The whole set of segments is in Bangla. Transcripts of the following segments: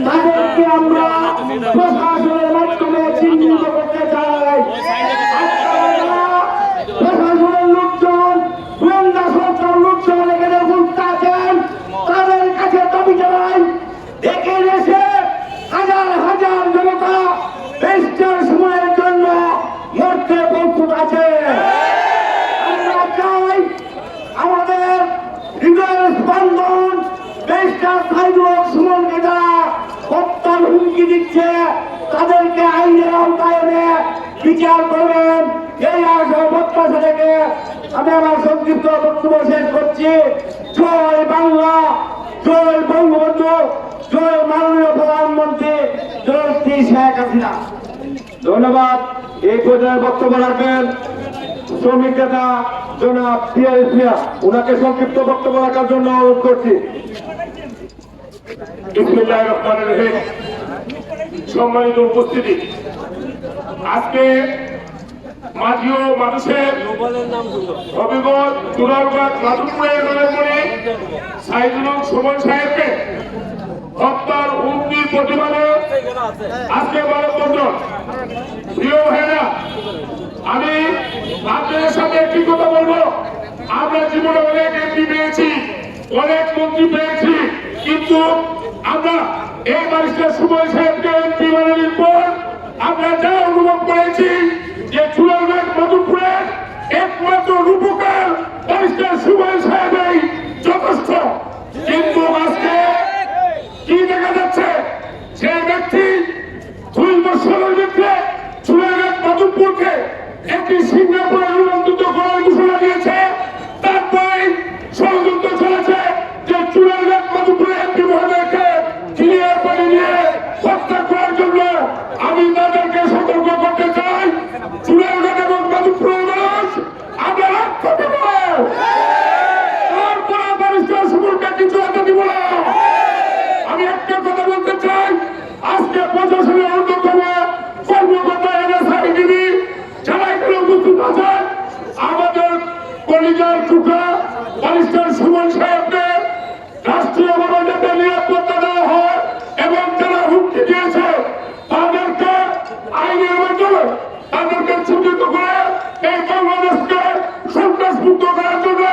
তাদেরকে আমরা প্রশাসনের মাধ্যমে চিহ্নিত করতে চাই। প্রশাসনের লোকজন, গোয়েন্দা সংস্থার লোকজন এখানে উপস্থিত আছেন, তাদের কাছে দাবি জানাই দেখে এসে হাজার হাজার জনতা বেস্টার সময়ের জন্য মরতে প্রস্তুত আছে। আমরা চাই আমাদের হৃদয়ের স্পন্দন বেস্টার সাইদুল সুমনকে যারা হত্যার হুমকি দিচ্ছে তাদেরকে আইনের আওতায় এনে বিচার করবেন, এই আশা প্রত্যাশা থেকে আমি আমার সংক্ষিপ্ত বক্তব্য শেষ করছি। জয় বাংলা, জয় বঙ্গবন্ধু, জয় মাননীয় প্রধানমন্ত্রী, জয় শ্রী শেখ হাসিনা। ধন্যবাদ। এই পর্যায়ে বক্তব্য রাখবেন শ্রমিক নেতা জনাব পিয়াস মিয়া, ওনাকে সংক্ষিপ্ত বক্তব্য রাখার জন্য অনুরোধ করছি। বিসমিল্লাহির রহমানির রহিম। সম্মানিত উপস্থিতি, আজকে মাঝি ও মানুষের হবিগঞ্জ তুরারবাগ মাধুপুরের নরেন্দ্রী সাইদুল সুমন সাহেবকে হত্যার হুমকির প্রতিবাদে আজকে মানববন্ধন। প্রিয় ভাইরা, আমি আপনাদের সাথে একটি কথা বলবো। আমরা জীবনে অনেক এমপি পেয়েছি, অনেক মন্ত্রী পেয়েছি, কিন্তু আমরা এই ব্যারিস্টার সুমন সাহেবকে এমপি বানানোর পর আমরা যা অনুভব করেছি যে চুলারবাগ মধুপুরের একমাত্র রূপকার ব্যারিস্টার সুমন সাহেবই যথেষ্ট। কিন্তু আজকে কি দেখা যাচ্ছে, সেই ব্যক্তি 2 বছরের ভিতরে চুলারবাগ মধুপুরকে একটি সিঙ্গাপুরে রূপান্তরিত করার ঘোষণা দিয়েছে। তারপরে ষড়যন্ত্র চলেছে যে চুলারবাগ মধুপুরে এমপি মহোদয়কে ক্লিয়ার পানি নিয়ে হত্যা করার জন্য। আমি তাদেরকে সতর্ক করতে চাই, চুলারবাগ এবং মধুপুরের মানুষ আমরা রক্ষা দেব, তারপরে ব্যারিস্টার সুমনকে কিছু হাতে দিব না। আমি একটা কথা বলতে চাই, আজকে প্রশাসনের অন্যতম কর্মকর্তা এনএসআইডিবি যারা এখানে উপস্থিত আছেন, আমাদের কলিজার টুকরা ব্যারিস্টার সুমন সাহেবকে রাষ্ট্রীয়ভাবে যাতে নিরাপত্তা দেওয়া হয় এবং যারা হুমকি দিয়েছে তাদেরকে আইনের মাধ্যমে তাদেরকে চিহ্নিত করে এই বাংলাদেশকে সন্ত্রাসমুক্ত করার জন্য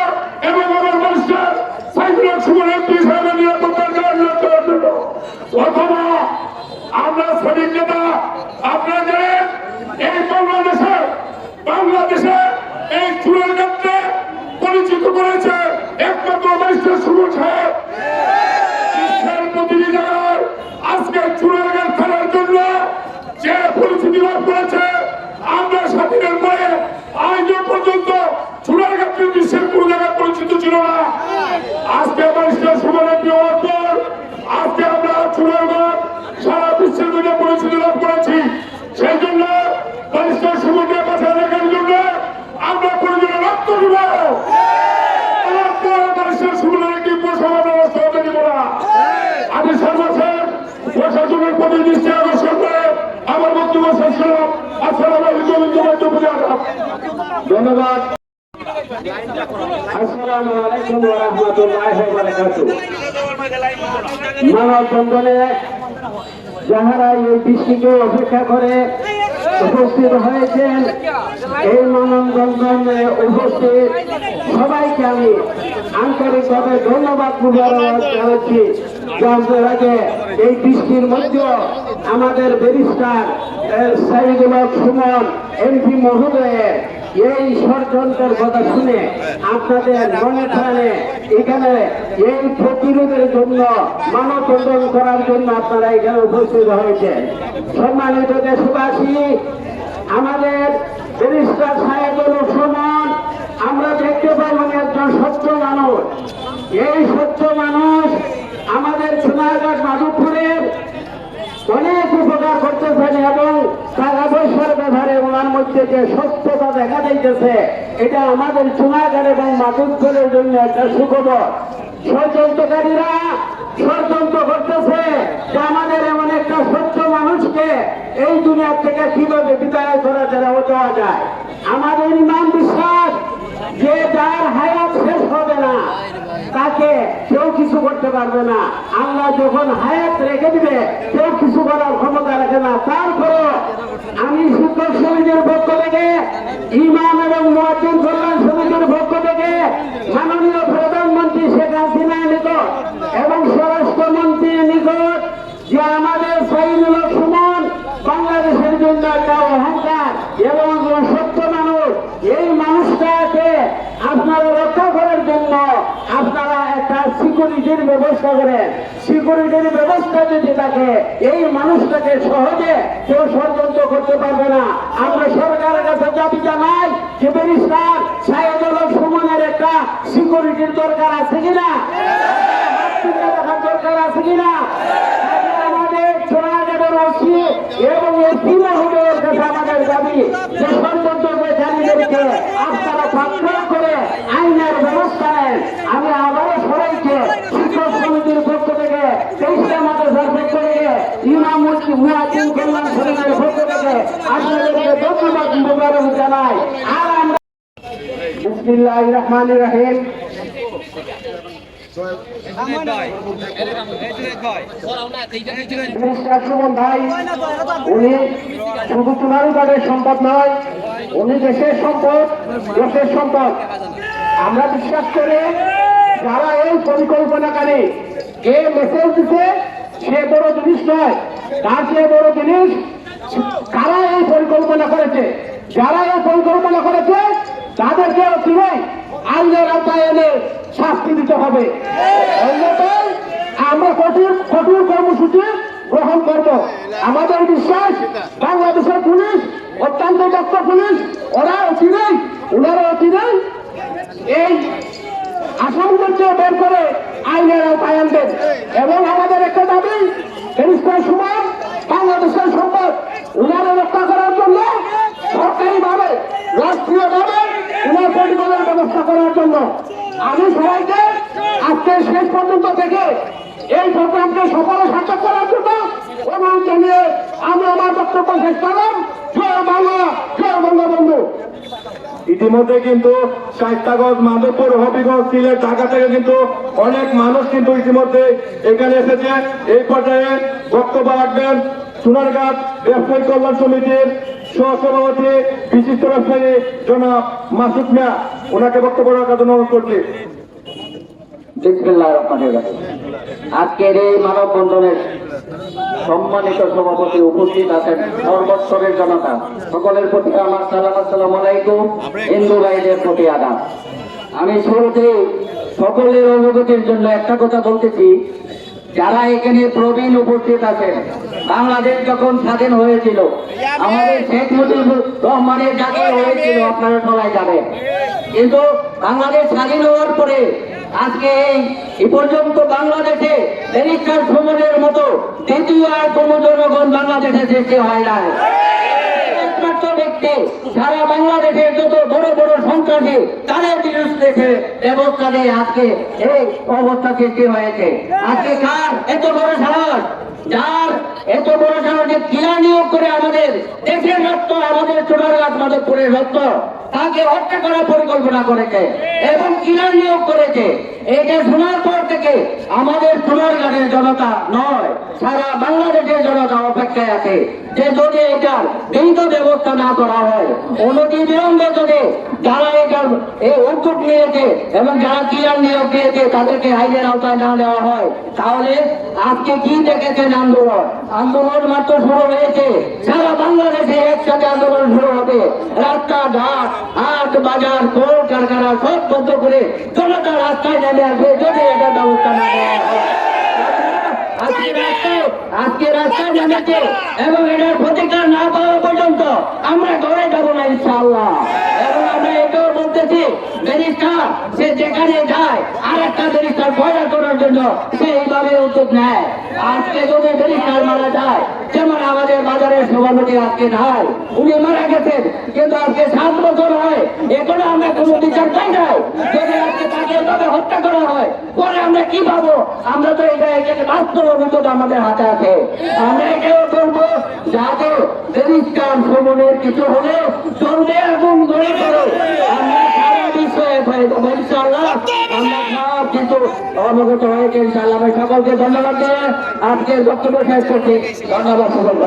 এবং আমার ব্যারিস্টার সাইদুল সুমন এমপি সাহেবের নিরাপত্তার দেওয়ার জন্য। অথবা আমরা শ্রমিক নেতা, আপনারা জানেন এই বাংলাদেশে এই চুলারবাগকে পরিচিত করেছে একমাত্র ব্যারিস্টার সুমন সাহেব। বিশ্বের প্রতিটি জায়গায় আজকে চুলারবাগ ফেরার জন্য যে পরিচিতি লাভ করেছে, আমরা স্বাধীনের পরে আজ পর্যন্ত চুলারবাগকে বিশ্বের কোন জায়গায় পরিচিত ছিল না। আজকে ব্যারিস্টার সুমন এমপি হওয়ার পর আজকে আমরা চুলারবাগ সারা বিশ্বের মধ্যে পরিচিতি লাভ করেছি। সেই জন্য ব্যারিস্টার সুমনকে বাঁচায় রাখার জন্য আমরা প্রয়োজনে রক্ত দিব, ব্যারিস্টার সুমনের একটি প্রসভা ব্যবস্থা হতে দিব না। আমি সর্বশেষ প্রশাসনের প্রতি দৃষ্টি আকর্ষণ করে আমার বক্তব্য শেষ করলাম। আসসালামু আলাইকুম। ধন্যবাদ। আসসালামু আলাইকুম ওয়া রাহমাতুল্লাহি ওয়া বারাকাতুহু। মানববন্ধনে যাহারা এই বৃষ্টিকে অপেক্ষা করে উপস্থিত হয়েছেন, এই মানববন্ধনে উপস্থিত সবাইকে আমি আন্তরিকভাবে ধন্যবাদ জানাচ্ছি। জানতে আগে এই বৃষ্টির মধ্যে আমাদের ব্যারিস্টার সাইদুল সুমন এমপি মহোদয়ের এই ষড়যন্ত্রের কথা শুনে আপনাদের মনে প্রাণে এখানে এই প্রতিরোধের জন্য মানববন্ধন করার জন্য আপনারা এখানে উপস্থিত হয়েছেন। সম্মানিত দেশবাসী, আমাদের ব্যারিস্টার সাইদুল সুমন আমরা দেখতে পাবেন একজন সচ্চ মানুষ। এই সচ্চ মানুষ আমাদের চুনারঘাট মাধবপুরের অনেক উপকার করতেছেন এবং টাকা পয়সার ব্যাপারে ওনার মধ্যে যে সত্যতা দেখা যাইতেছে, এটা আমাদের চুনারঘাট এবং মাধবপুরের জন্য একটা সুখবর। ষড়যন্ত্রকারীরা ষড়যন্ত্র করতেছে যে আমাদের এমন একটা সত্য মানুষকে এই দুনিয়া থেকে কিভাবে বিদায় করে দেওয়া যায়। আমাদের ইমান বিশ্বাস যে যার হায়াত শেষ হবে না তাকে কেউ কিছু করতে পারবে না। আল্লাহ যখন হায়াত রেখে দিবে কেউ কিছু করার ক্ষমতা রাখে না। তারপরও আমি শিক্ষক সমিতির পক্ষ থেকে, ইমাম এবং মুয়াজ্জিন কল্যাণ সমিতির পক্ষ থেকে মাননীয় প্রধানমন্ত্রী শেখ হাসিনার নিকট এবং স্বরাষ্ট্রমন্ত্রীর নিকট যে আমাদের শহীদুল সুমন বাংলাদেশের জন্য একটা অহংকার এবং সত্য মানুষ, এই মানুষটাকে আপনারা রক্ষা করার জন্য আপনারা একটা সিকিউরিটির ব্যবস্থা করেন। সিকিউরিটির ব্যবস্থা যদি থাকে এই মানুষটাকে সহজে কেউ ষড়যন্ত্র করতে পারবে না। আমরা সরকারের কাছে দাবি জানাই যে ব্যারিস্টার শহীদুল সুমনের একটা সিকিউরিটির দরকার আছে কিনা, দেখার দরকার আছে কিনা। আমাদের চোরাঘাটের ওসি এবং এসপি মহোদয়ের কাছে আমাদের দাবি যে ষড়যন্ত্রকারীদেরকে আপনারা পাকড়াও করে আইনের ব্যবস্থা নেন। আমি আবারও সবাইকে শিক্ষক সমিতির পক্ষ থেকে, 23টা মাদ্রাসার পক্ষ থেকে, ইমাম মুয়াজ্জিন কল্যাণ সমিতির পক্ষ থেকে আপনাদেরকে ধন্যবাদ মোবারক জানাই। আর আমরা বিসমিল্লাহির রহমানির রহিম। সুমন ভাই উনি শুধু চুনারুঘাটের সম্পদ নয়, উনি দেশের সম্পদ, দেশের সম্পদ। আমরা বিশ্বাস করি যারা এই পরিকল্পনাকারী কে মেসেজ দিচ্ছে সে বড় জিনিস নয়, তার চেয়ে বড় জিনিস কারা এই পরিকল্পনা করেছে। যারা এই পরিকল্পনা করেছে তাদেরকে অচিরেই আইনের আওতায় এনে শাস্তি দিতে হবে। অন্যথায় আমরা কঠোর কর্মসূচি গ্রহণ করব। আমাদের বিশ্বাস বাংলাদেশের পুলিশ অত্যন্ত দক্ষ পুলিশ, ওনারা অচিরেই এই আসামিদেরকে বের করে আইনের আওতায় আনবেন। এবং আমাদের একটা দাবি, ব্যারিস্টার সুমন বাংলাদেশের সম্পদ, উনারা রক্ষা করার জন্য সরকারিভাবে রাষ্ট্রীয়ভাবে উনার পরিমাণের ব্যবস্থা করার জন্য আমি সবাইকে আজকে শেষ পর্যন্ত থেকে এই প্রোগ্রামকে সফলে সার্থক করার জন্য অনুরোধ জানিয়ে আমি আমার বক্তব্য শেষ করলাম। জয় বাংলা, জয় বঙ্গবন্ধু। ইতিমধ্যে কিন্তু শায়েস্তাগঞ্জ, মাধবপুর, হবিগঞ্জ, সিলেট, ঢাকা থেকে কিন্তু অনেক মানুষ কিন্তু ইতিমধ্যে এখানে এসেছে। এই পর্যায়ে বক্তব্য রাখবেন সোনারঘাট ব্যবসায়ী কল্যাণ সমিতির সহসভাপতি বিশিষ্ট ব্যবসায়ী জনাব মাসুদ মিয়া, ওনাকে বক্তব্য রাখার জন্য অনুরোধ করছি। বিসমিল্লাহির রহমানির রহিম। আজকের এই মানববন্ধনের সম্মানিত সভাপতি উপস্থিত আছেন সর্বস্তরের জনতা, সকলের প্রতি আমার সালাম, আসসালামু আলাইকুম। হিন্দু ভাইদের প্রতি আদাব। আমি শুরুতে সকলের অবগতির জন্য একটা কথা বলতেছি, যারা এখানে প্রবীণ উপস্থিত আছেন, বাংলাদেশ যখন স্বাধীন হয়েছিল আমাদের শেখ মুজিবুর রহমানের ডাকে হয়েছিল, আপনারা সবাই জানেন। কিন্তু বাংলাদেশ স্বাধীন হওয়ার পরে আজকে এই পর্যন্ত বাংলাদেশে ব্যারিস্টার সুমনের মতো দ্বিতীয় আর কোন জনগণ বাংলাদেশে সৃষ্টি হয় না। একমাত্র ব্যক্তি সারা বাংলাদেশের যত বড় বড় সন্ত্রাসী তাদের বিরুদ্ধে ব্যবস্থা নিয়ে আজকে এই অবস্থা সৃষ্টি হয়েছে। আজকে কার এত বড় সাহস, যার এত বড় সাহসে কিনা নিয়োগ করে আমাদের দেশের রক্ত, আমাদের চোরাঘাট মাধবপুরের রক্ত, তাকে হত্যা করার পরিকল্পনা করেছে এবং কিনা নিয়োগ করেছে। এটা শোনার পর থেকে আমাদের সোনারঘাটের জনতা নয়, সারা বাংলাদেশের জনতা অপেক্ষায় আছে যে যদি এটার দ্রুত ব্যবস্থা না করা হয়, অনতি বিলম্বে যদি যারা এটার এই উদ্যোগ নিয়েছে এবং যারা কিরান নিয়োগ দিয়েছে তাদেরকে আইনের আওতায় না নেওয়া হয়, তাহলে আজকে কি দেখেছেন আন্দোলন মাত্র শুরু হয়েছে, সারা বাংলাদেশে একসাথে আন্দোলন শুরু হবে। রাস্তাঘাট, হাট বাজার, কল কারখানা সব বন্ধ করে জনতা রাস্তায় নেমে আসবে যদি এটা ব্যবস্থা না নেওয়া হয়। আজকে রাস্তায় নেমেছে এবং এটার প্রতিকার না পাওয়া পর্যন্ত আমরা ঘরে যাবো না ইনশাআল্লাহ। এবং আমরা এটাও বলতেছি, ব্যারিস্টার সে যেখানে যায় আর একটা ব্যারিস্টার পয়দা করার জন্য সে এইভাবে উদ্যোগ নেয়। আজকে যদি ব্যারিস্টার মারা যায়, যেমন আমাদের বাজারের সভাপতি আজকে নাই, উনি মারা গেছেন, কিন্তু আজকে 7 বছর হয় এখনো আমরা কোনো বিচার পাই নাই। যদি আজকে তাকে এভাবে হত্যা করা হয়, পরে আমরা কি পাবো? আমরা তো এটা এখানে বাস্তব অভিজ্ঞতা আমাদের হাতে আছে। আমরা এটাও করবো যাতে বেরিস্টার ভ্রমণের কিছু হলে চলবে এবং ধরে করো আমরা সারা বিষয়ে ইনশাআল্লাহ আমরা সব কিছু অবগত হয়েছে ইনশাআল্লাহ। সকলকে ধন্যবাদ দিয়ে আজকের বক্তব্য শেষ করছি। ধন্যবাদ সকলকে।